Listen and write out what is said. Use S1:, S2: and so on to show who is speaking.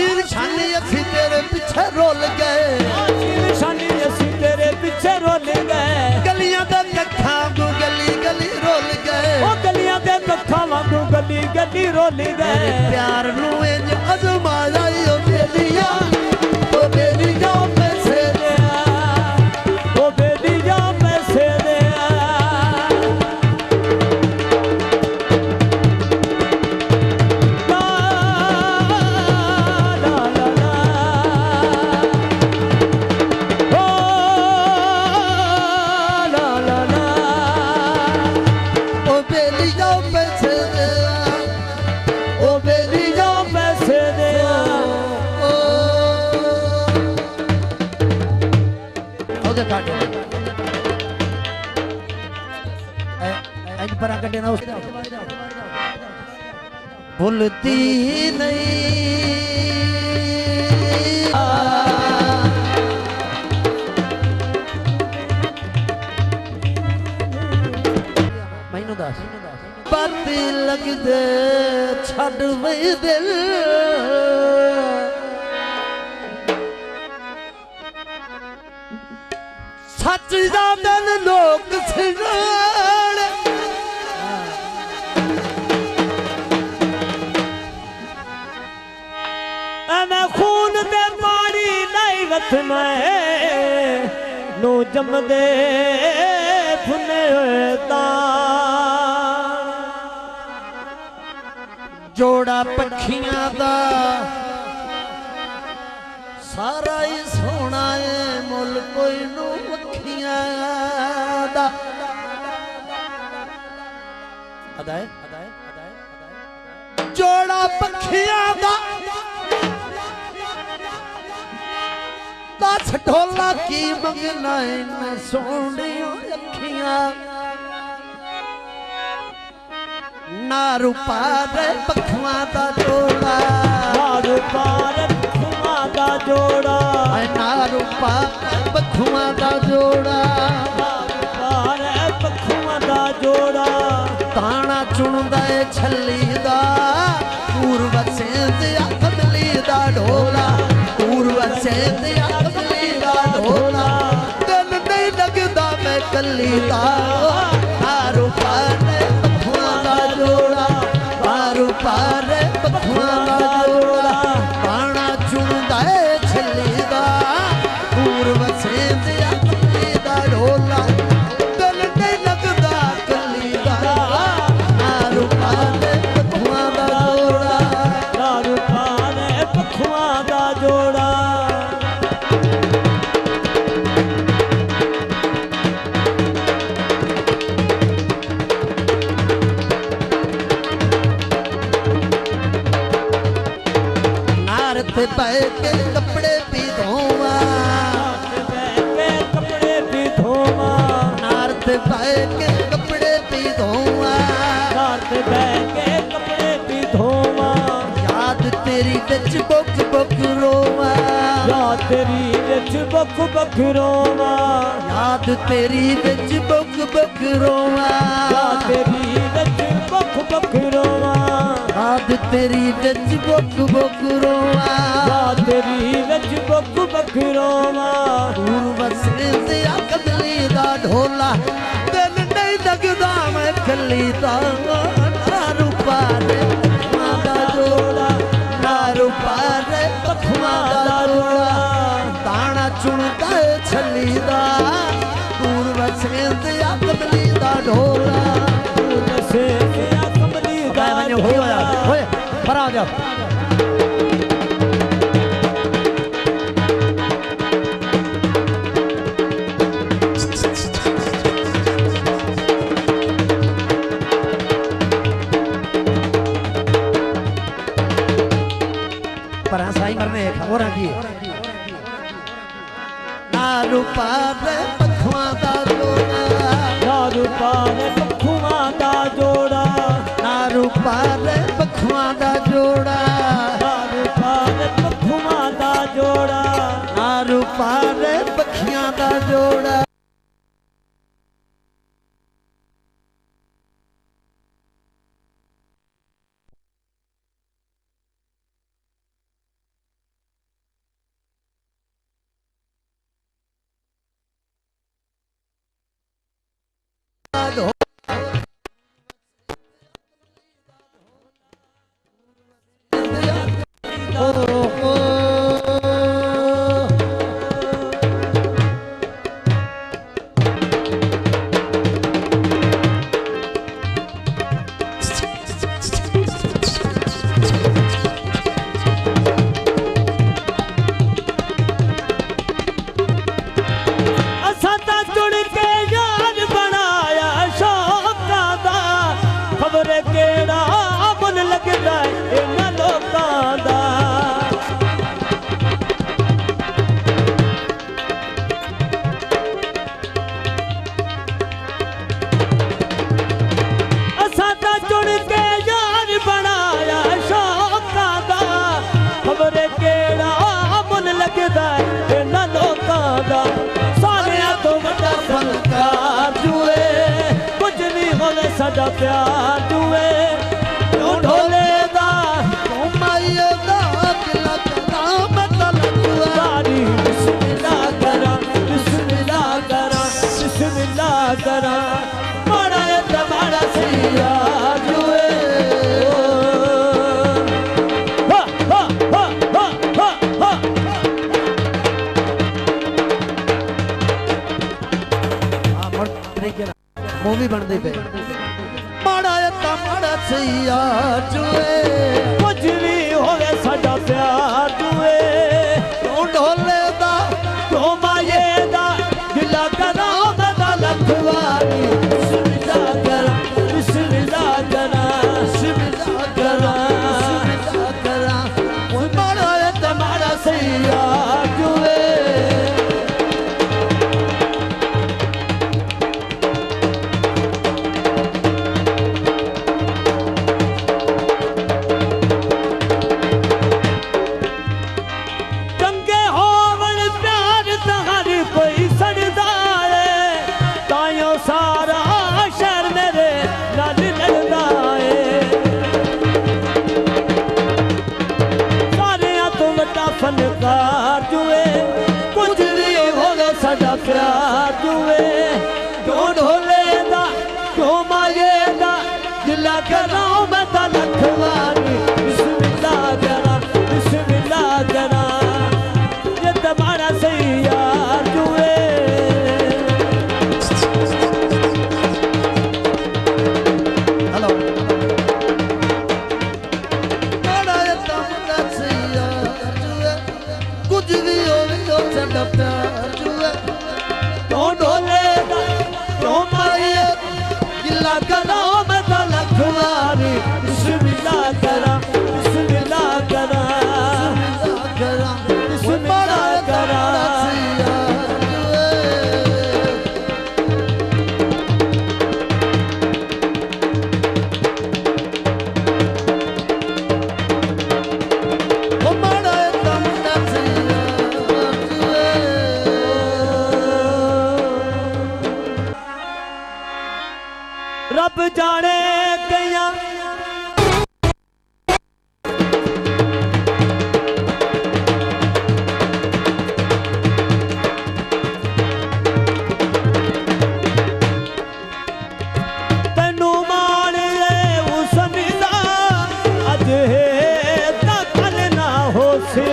S1: आशीर शानी असी तेरे पीछे रोल गए,
S2: आशीर शानी असी तेरे पीछे रोल गए,
S1: गलियां दे कट्ठा वांगू गली गली रोल गए,
S2: ओ गलियां दे कट्ठा वांगू गली गली रोल गए।
S1: प्यार नू इंज अजमाया ओ बेलिया, ओ बेलिया पैसे दे,
S2: ओ बेलिया पैसे दे।
S1: भूलती नहीं मैनू दस बाती लग दे छड़ वही दिल सच जान लोग सिरण
S2: मैं खून दे पानी नहीं वत में नो जम दे फुने
S1: जोड़ा पखियां दा सारा ही सोना है मुल कोई नू मखियां दा अदाए जोड़ा पखियां दा दस ढोला की मंगना इन सोनियों अखियां ना रूपा रे पखुआ दा जोड़ा,
S2: ना रूपा रे पखुआ दा जोड़ा,
S1: ना रूपा पखुआ दा जोड़ा,
S2: ना रूपा रे पखुआ दा जोड़ा।
S1: ताना चुनदा ए छली दा पूर्व सेंध कमली दा ढोला, पूर्व सेंध कमली दा ढोला, दिल नहीं लगदा मैं कली दा आरू पारे पखुआ दा जोड़ा, आरू पारे पखुआ दा जोड़ा, ताना चुनदा ए छली दा पूर्व सेंध कमली दा ढोला, दिल नहीं लगदा कली दा आरू पारे पखुआ दा जोड़ा,
S2: ना रूपा रे पखुआ दा जोड़ा।
S1: नारत पै के कपड़े भी धोवा,
S2: कपड़े भी धोवा,
S1: नारत पै के कपड़े भी धोवा,
S2: रात बह के कपड़े भी धोवा,
S1: याद तेरी बिच बुक बुक रोवा,
S2: याद तेरी बिच बक बक रोवा,
S1: याद तेरी बिच बुक बुक रोवा,
S2: याद तेरी बिच बक बक रोवा,
S1: याद तेरी बिच बुक बुक रोवा,
S2: याद तेरी बिच बक बक रोवा।
S1: पूर्व सेंध कमली दा ढोला, दिल नहीं लगदा मैं कली दा नारू पारे पखुआ दा जोड़ा, नारू पारे पखुआ दा जोड़ा, ताना चुनदा ए छली दा पूर्व सेंध कमली दा ढोला,
S2: पूर्व सेंध कमली दा ढोला।
S1: होए पर आ जा पर साई करने और की नारू पारे पखुआ दा जोड़ा,
S2: नारू पारे पखुआ दा जोड़ा,
S1: नारू पारे पखुआ दा जोड़ा,
S2: नारू पारे पखुआ दा जोड़ा,
S1: नारू पारे पखियां दा जोड़ा।
S2: ਲੱਗਦਾ ਇਹਨਾਂ ਲੋਕਾਂ ਦਾ ਸਾਰਿਆਂ ਤੋਂ ਵੱਡਾ ਫਨਕਾਰ ਜੂਏ ਕੁਝ ਨਹੀਂ ਹੋਵੇ ਸਾਡਾ ਪਿਆਰ ਜੂਏ ਤੂੰ ਢੋਲੇ ਦਾ
S1: ਤੂੰ ਮਾਈਏ ਦਾ ਕਿਲਾ ਕਰਾਂ ਮੈਂ ਤਾਂ ਲੱਗੂਆ
S2: ਸਾਰੀ ਬਿਸਮਿਲ੍ਲਾ ਕਰਾਂ ਬਿਸਮਿਲ੍ਲਾ ਕਰਾਂ ਬਿਸਮਿਲ੍ਲਾ ਕਰਾਂ ਮਾੜਾ ਏ ਤੇ ਮਾੜਾ ਸਈਆ ਜੂਏ ਹਾ ਹਾ ਹਾ ਹਾ ਹਾ
S1: ਆ ਮੜ ਤਰੀਕੇ ਨਾਲ ਮੂਵੀ ਬਣਦੀ ਪਈ ਮਾੜਾ ਏ ਤਾਂ ਮਾੜਾ ਸਈਆ ਜੂਏ
S2: ਕੁਝ ਵੀ ਹੋਵੇ ਸਾਡਾ ਪਿਆਰ ਜੂਏ
S1: ਤੂੰ ਢੋਲੇ ਦਾ
S2: ਤੂੰ ਮਾਏ ਦਾ ਗਿਲਾ ਕਰਾਂ ਮੈਂ ਤਾਂ ਲੱਖ ਵਾਰੀ ਬਿਸਮਿਲ੍ਲਾ ਕਰਾਂ ਬਿਸਮਿਲ੍ਲਾ ਕਰਾਂ
S1: ਬਿਸਮਿਲ੍ਲਾ ਕਰਾਂ ਬਿਸਮਿਲ੍ਲਾ ਕਰਾਂ ਓਏ ਮਾੜਾ ਏ ਤਾਂ ਮਾੜਾ ਸਈਆ ਜੂਏ
S2: ਚੰਗੇ ਹੋਵਣ ਪਿਆਰ ਤਾਂ ਹਰ ਕੋਈ ਸੜਦਾ ਏ ਤਾਈਓ ਸਾਰਾ ਸ਼ਹਿਰ ਮੇਰੇ ਨਾਲ ਲੜਦਾ ਏ ਸਾਰਿਆਂ ਤੋਂ ਵੱਡਾ ਫਨਕਾਰ ਜੂਏ ਕੁਝ ਵੀ ਹੋਵੇ ਸਾਡਾ ਪਿਆਰ ਜੂਏ ਦੋ ਢੋਲੇ ਦਾ ਦੋ ਮਾਏ ਦਾ ਗਿਲਾ ਕਰਾਂ ਮੈਂ ਤਾਂ ਲੱਖ ਵਾਰੀ ਬਿਸਮਿਲ੍ਲਾ ਕਰਾਂ ਬਿਸਮਿਲ੍ਲਾ ਕਰਾਂ ਇਹ ਤਾਂ ਮਾੜਾ ਸਹੀ ਯਾਰ ਜੂਏ
S1: ਹਲੋ ਮਾੜਾ ਏ ਤਾਂ ਮਾੜਾ ਸਈਆ ਜੂਏ ਕੁਝ ਵੀ ਹੋਵੇ ਉਹ ਸਾਡਾ ਪਿਆਰ ਜੂਏ
S2: ਦੋ ਢੋਲੇ ਦਾ ਦੋ ਮਾਏ ਗਿਲਾ ਕਰਾਂ ਮੈਂ ਤਾਂ ਲੱਖ ਵਾਰੀ ਬਿਸਮਿਲ੍ਲਾ ਕਰਾਂ ਬਿਸਮਿਲ੍ਲਾ ਕਰਾਂ
S1: ਕਰਾਂ
S2: ਬਿਸਮਿਲ੍ਲਾ ਕਰਾਂ
S1: ਸਈਆ ਜੂਏ ਉਹ ਮਾੜਾ ਏ ਤਾਂ ਮਾੜਾ ਸਈਆ ਜੂਏ
S2: ਰੱਬ ਜਾਣੇ ਕਈਆਂ ਤੈਨੂੰ ਮਾਣ ਏ ਹੁਸਨ ਦਾ ਅੱਜ ਤਾਂ ਕੱਲ ਨਾ ਹੋਸੇ